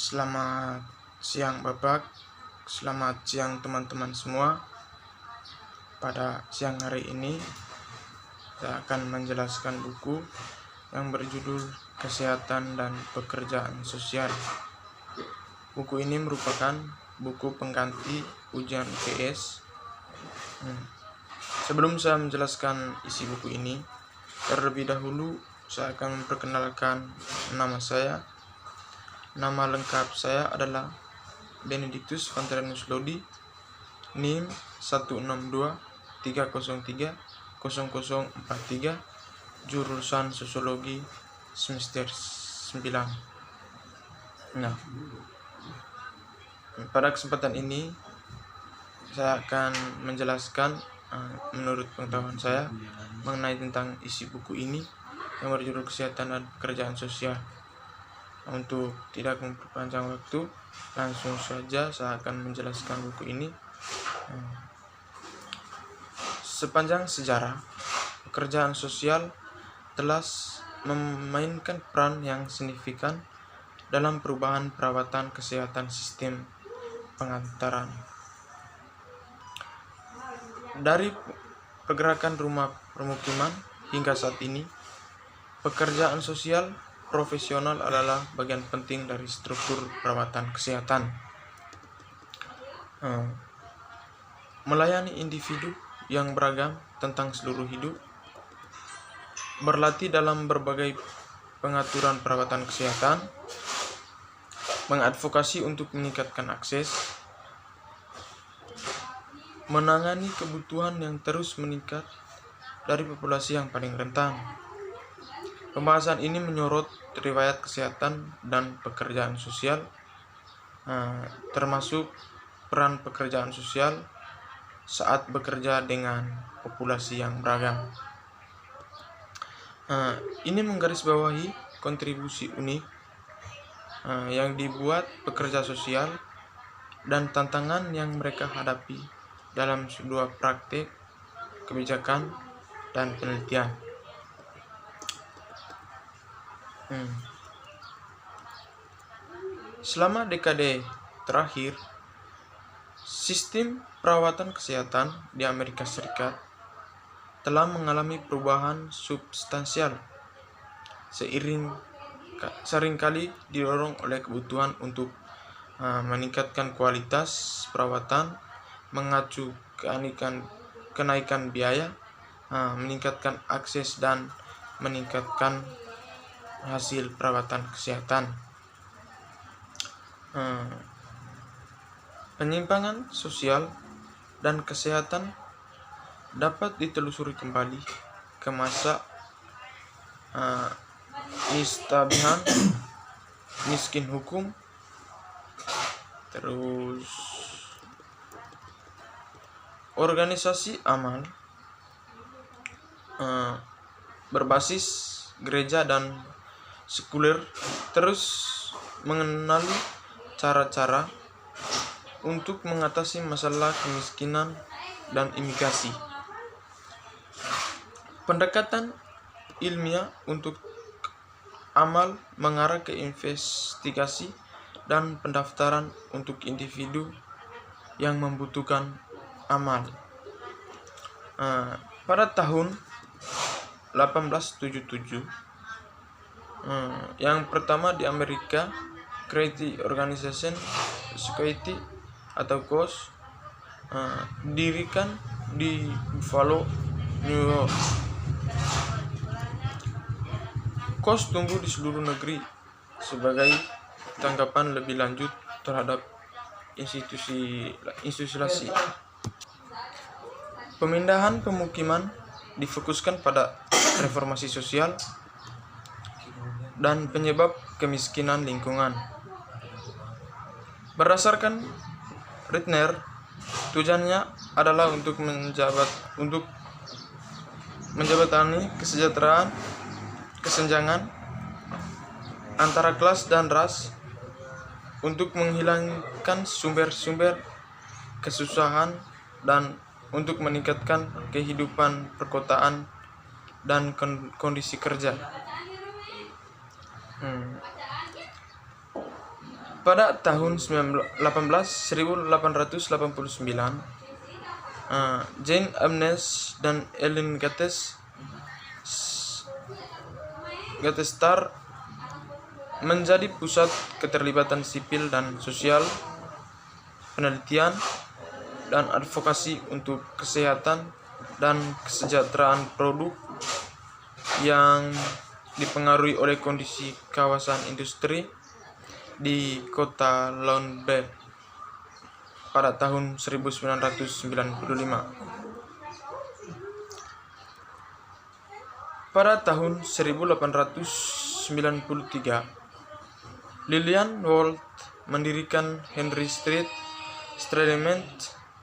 Selamat siang Bapak, selamat siang teman-teman semua. Pada siang hari ini saya akan menjelaskan buku yang berjudul Kesehatan dan Pekerjaan Sosial. Buku ini merupakan buku pengganti ujian UTS. Sebelum saya menjelaskan isi buku ini, terlebih dahulu saya akan memperkenalkan nama saya. Nama lengkap saya adalah Benedictus Vanterenus Lodi, NIM 16230300043, jurusan Sosiologi semester 9. Nah, pada kesempatan ini saya akan menjelaskan menurut pengetahuan saya mengenai tentang isi buku ini yang berjudul Kesehatan dan Pekerjaan Sosial. Untuk tidak memperpanjang waktu, langsung saja saya akan menjelaskan buku ini. Sepanjang sejarah, pekerjaan sosial telah memainkan peran yang signifikan dalam perubahan perawatan kesehatan sistem pengantaran. Dari pergerakan rumah permukiman hingga saat ini, pekerjaan sosial profesional adalah bagian penting dari struktur perawatan kesehatan. Melayani individu yang beragam tentang seluruh hidup, berlatih dalam berbagai pengaturan perawatan kesehatan, mengadvokasi untuk meningkatkan akses, menangani kebutuhan yang terus meningkat dari populasi yang paling rentan. Pembahasan ini menyorot riwayat kesehatan dan pekerjaan sosial, termasuk peran pekerjaan sosial saat bekerja dengan populasi yang beragam. Ini menggarisbawahi kontribusi unik yang dibuat pekerja sosial dan tantangan yang mereka hadapi dalam sebuah praktik kebijakan dan penelitian. Selama dekade terakhir, sistem perawatan kesehatan di Amerika Serikat telah mengalami perubahan substansial, seringkali didorong oleh kebutuhan untuk meningkatkan kualitas perawatan, mengacu kenaikan biaya, meningkatkan akses, dan meningkatkan hasil perawatan kesehatan. Penyimpangan sosial dan kesehatan dapat ditelusuri kembali ke masa istabihan, miskin hukum, terus organisasi amal berbasis gereja dan sekuler terus mengenali cara-cara untuk mengatasi masalah kemiskinan dan imigrasi. Pendekatan ilmiah untuk amal mengarah ke investigasi dan pendaftaran untuk individu yang membutuhkan amal. Pada tahun 1877, yang pertama di Amerika, Charity Organization Society atau COS didirikan di Buffalo, New York. COS tumbuh di seluruh negeri sebagai tanggapan lebih lanjut terhadap institusi. Pemindahan pemukiman difokuskan pada reformasi sosial dan penyebab kemiskinan lingkungan. Berdasarkan Ritner, tujuannya adalah untuk menjembatani kesejahteraan, kesenjangan antara kelas dan ras, untuk menghilangkan sumber-sumber kesusahan, dan untuk meningkatkan kehidupan perkotaan dan kondisi kerja. pada tahun 1889, Jane Amnes dan Ellen Gattestar menjadi pusat keterlibatan sipil dan sosial, penelitian, dan advokasi untuk kesehatan dan kesejahteraan produk yang dipengaruhi oleh kondisi kawasan industri di kota London pada tahun 1995. Pada tahun 1893, Lillian Walt mendirikan Henry Street Settlement,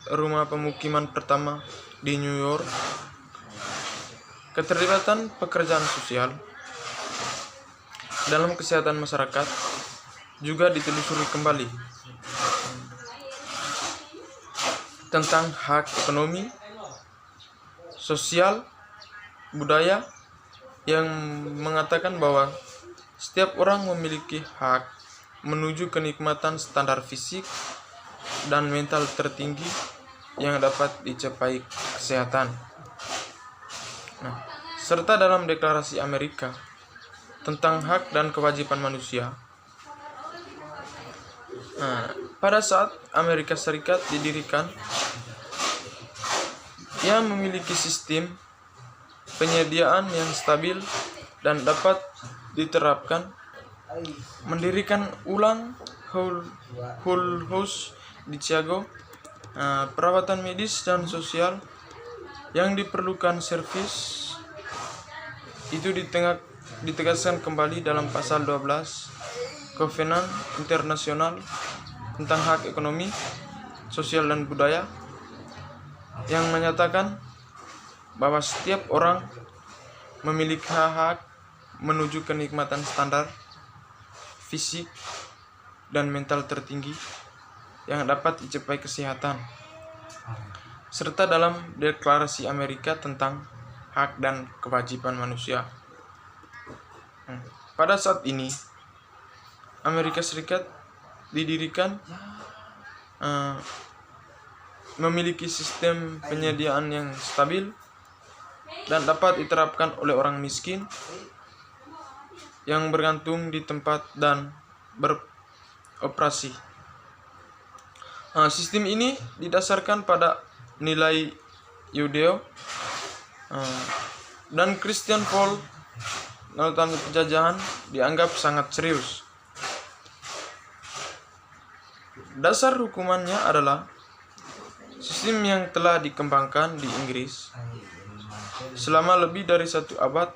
rumah pemukiman pertama di New York. Keterlibatan pekerjaan sosial dalam kesehatan masyarakat juga ditelusuri kembali tentang hak ekonomi, sosial, budaya yang mengatakan bahwa setiap orang memiliki hak menuju kenikmatan standar fisik dan mental tertinggi yang dapat dicapai kesehatan. Serta dalam Deklarasi Amerika tentang hak dan kewajiban manusia. Pada saat Amerika Serikat didirikan, ia memiliki sistem penyediaan yang stabil dan dapat diterapkan, mendirikan ulang Hull House di Chicago, perawatan medis dan sosial yang diperlukan servis itu ditegaskan kembali dalam pasal 12 Kovenant Internasional tentang hak ekonomi, sosial dan budaya yang menyatakan bahwa setiap orang memiliki hak menuju kenikmatan standar fisik dan mental tertinggi yang dapat dicapai kesehatan, serta dalam Deklarasi Amerika tentang hak dan kewajiban manusia. Pada saat ini, Amerika Serikat didirikan memiliki sistem penyediaan yang stabil dan dapat diterapkan oleh orang miskin yang bergantung di tempat dan beroperasi. Sistem ini didasarkan pada nilai Yudeo dan Christian Paul. Tentang penjajahan dianggap sangat serius. Dasar hukumannya adalah sistem yang telah dikembangkan di Inggris selama lebih dari 1 abad.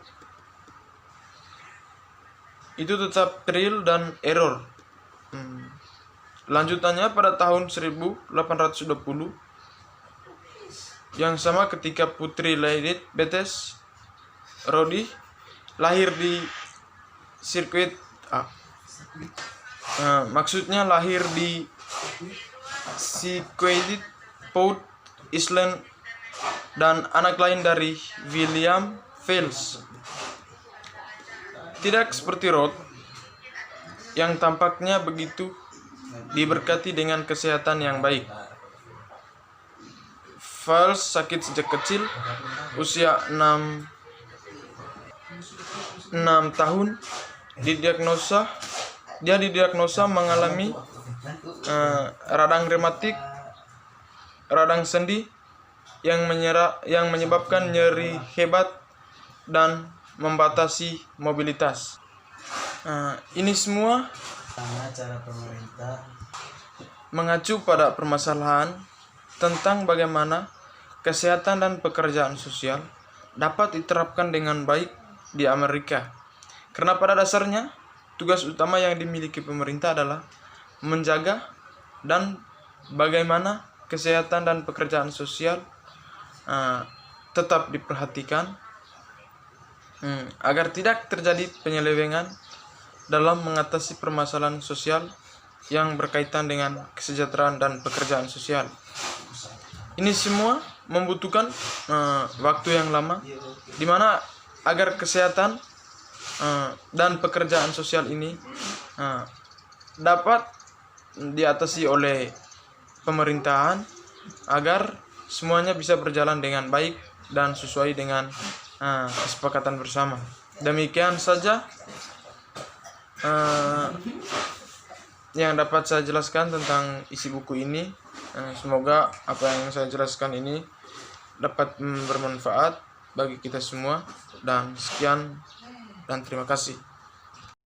Itu tetap trial dan error. Lanjutannya pada tahun 1820 yang sama ketika Putri Lady Betes Rodi lahir di sirkuit maksudnya lahir di Squid Port Island dan anak lain dari William Fels. Tidak seperti Rod yang tampaknya begitu diberkati dengan kesehatan yang baik. Fels sakit sejak kecil, usia 6 tahun dia didiagnosa mengalami radang rematik, radang sendi yang menyebabkan nyeri hebat dan membatasi mobilitas. Ini semua mengacu pada permasalahan tentang bagaimana kesehatan dan pekerjaan sosial dapat diterapkan dengan baik di Amerika. Karena pada dasarnya tugas utama yang dimiliki pemerintah adalah menjaga dan bagaimana kesehatan dan pekerjaan sosial tetap diperhatikan agar tidak terjadi penyelewengan dalam mengatasi permasalahan sosial yang berkaitan dengan kesejahteraan dan pekerjaan sosial. Ini semua membutuhkan waktu yang lama, di mana agar kesehatan dan pekerjaan sosial ini dapat diatasi oleh pemerintahan agar semuanya bisa berjalan dengan baik dan sesuai dengan kesepakatan bersama. Demikian saja yang dapat saya jelaskan tentang isi buku ini. Semoga apa yang saya jelaskan ini dapat bermanfaat bagi kita semua, dan sekian dan terima kasih.